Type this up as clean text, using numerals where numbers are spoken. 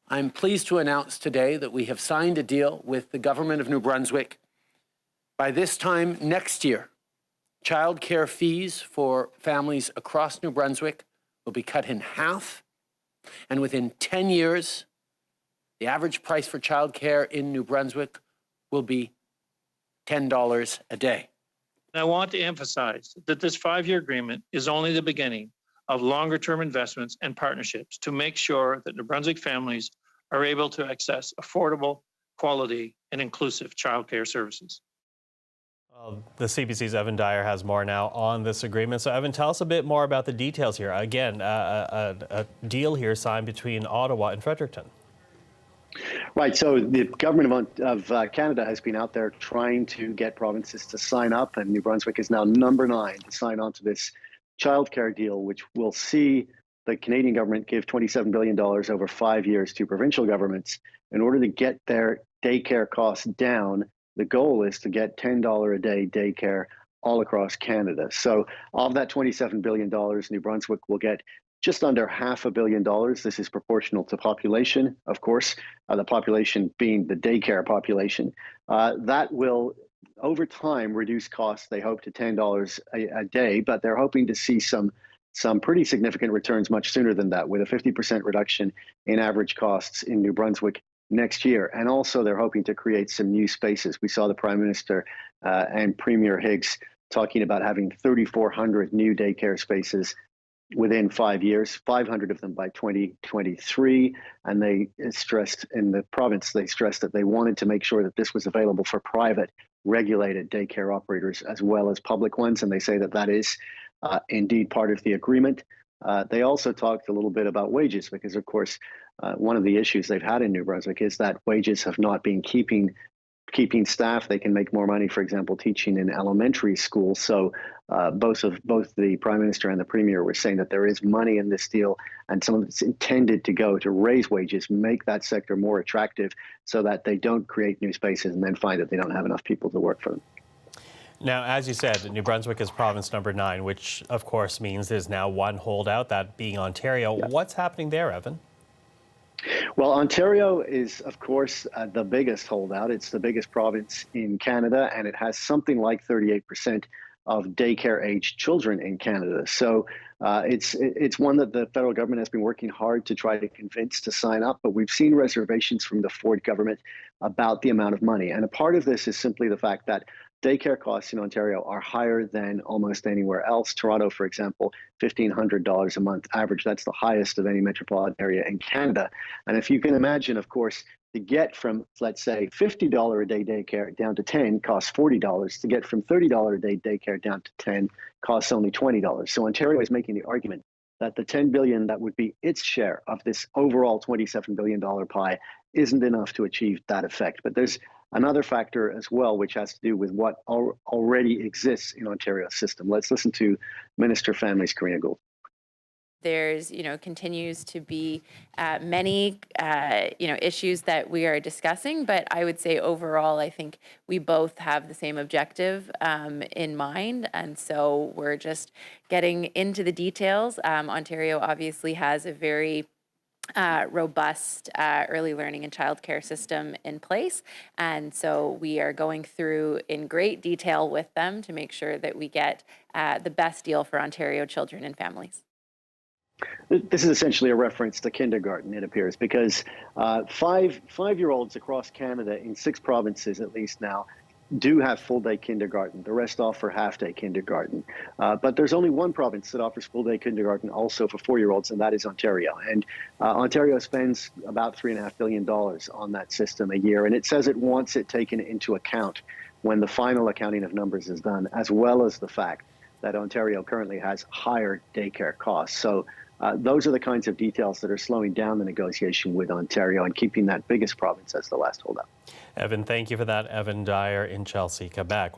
I'm pleased to announce today that we have signed a deal with the government of New Brunswick. By this time next year, childcare fees for families across New Brunswick will be cut in half. And within 10 years, the average price for childcare in New Brunswick will be $10 a day. I want to emphasize that this 5-year agreement is only the beginning of longer-term investments and partnerships to make sure that New Brunswick families are able to access affordable, quality, and inclusive childcare services. The CBC's Evan Dyer has more now on this agreement. So, Evan, tell us a bit more about the details here. Again, a deal here signed between Ottawa and Fredericton. Right. So the government of Canada has been out there trying to get provinces to sign up, and New Brunswick is now number 9 to sign on to this childcare deal, which will see the Canadian government give $27 billion over 5 years to provincial governments in order to get their daycare costs down. The goal is to get $10 a day daycare all across Canada. So of that $27 billion, New Brunswick will get just under $500 million. This is proportional to population, of course, the population being the daycare population. That will, over time, reduce costs, they hope, to $10 a day, but they're hoping to see some pretty significant returns much sooner than that, with a 50% reduction in average costs in New Brunswick next year. And also they're hoping to create some new spaces. We saw the Prime Minister and Premier Higgs talking about having 3,400 new daycare spaces within 5 years, 500 of them by 2023. And they stressed in the province, they stressed that they wanted to make sure that this was available for private regulated daycare operators as well as public ones. And they say that that is indeed part of the agreement. They also talked a little bit about wages because, of course, one of the issues they've had in New Brunswick is that wages have not been keeping staff. They can make more money, for example, teaching in elementary schools. So both the Prime Minister and the Premier were saying that there is money in this deal, and some of it's intended to go to raise wages, make that sector more attractive so that they don't create new spaces and then find that they don't have enough people to work for them. Now, as you said, New Brunswick is province number 9, which of course means there's now one holdout, that being Ontario. Yeah. What's happening there, Evan? Well, Ontario is, of course, the biggest holdout. It's the biggest province in Canada, and it has something like 38% of daycare-aged children in Canada. So it's one that the federal government has been working hard to try to convince to sign up, but we've seen reservations from the Ford government about the amount of money. And a part of this is simply the fact that daycare costs in Ontario are higher than almost anywhere else. Toronto, for example, $1,500 a month average. That's the highest of any metropolitan area in Canada. And if you can imagine, of course, to get from, let's say, $50 a day daycare down to $10 costs $40. To get from $30 a day daycare down to $10 costs only $20. So Ontario is making the argument that the $10 billion that would be its share of this overall $27 billion pie isn't enough to achieve that effect. But there's another factor as well, which has to do with what already exists in Ontario's system. Let's listen to Minister of Families, Karina Gould. There's, continues to be many, issues that we are discussing, but I would say overall, I think we both have the same objective in mind. And so we're just getting into the details. Ontario obviously has a very robust early learning and childcare system in place. And so we are going through in great detail with them to make sure that we get the best deal for Ontario children and families. This is essentially a reference to kindergarten, it appears, because five-year-olds across Canada in 6 provinces, at least now, do have full-day kindergarten. The rest offer half-day kindergarten. But there's only one province that offers full-day kindergarten also for 4-year-olds, and that is Ontario. And Ontario spends about $3.5 billion on that system a year, and it says it wants it taken into account when the final accounting of numbers is done, as well as the fact that Ontario currently has higher daycare costs. So those are the kinds of details that are slowing down the negotiation with Ontario and keeping that biggest province as the last holdout. Evan, thank you for that. Evan Dyer in Chelsea, Quebec.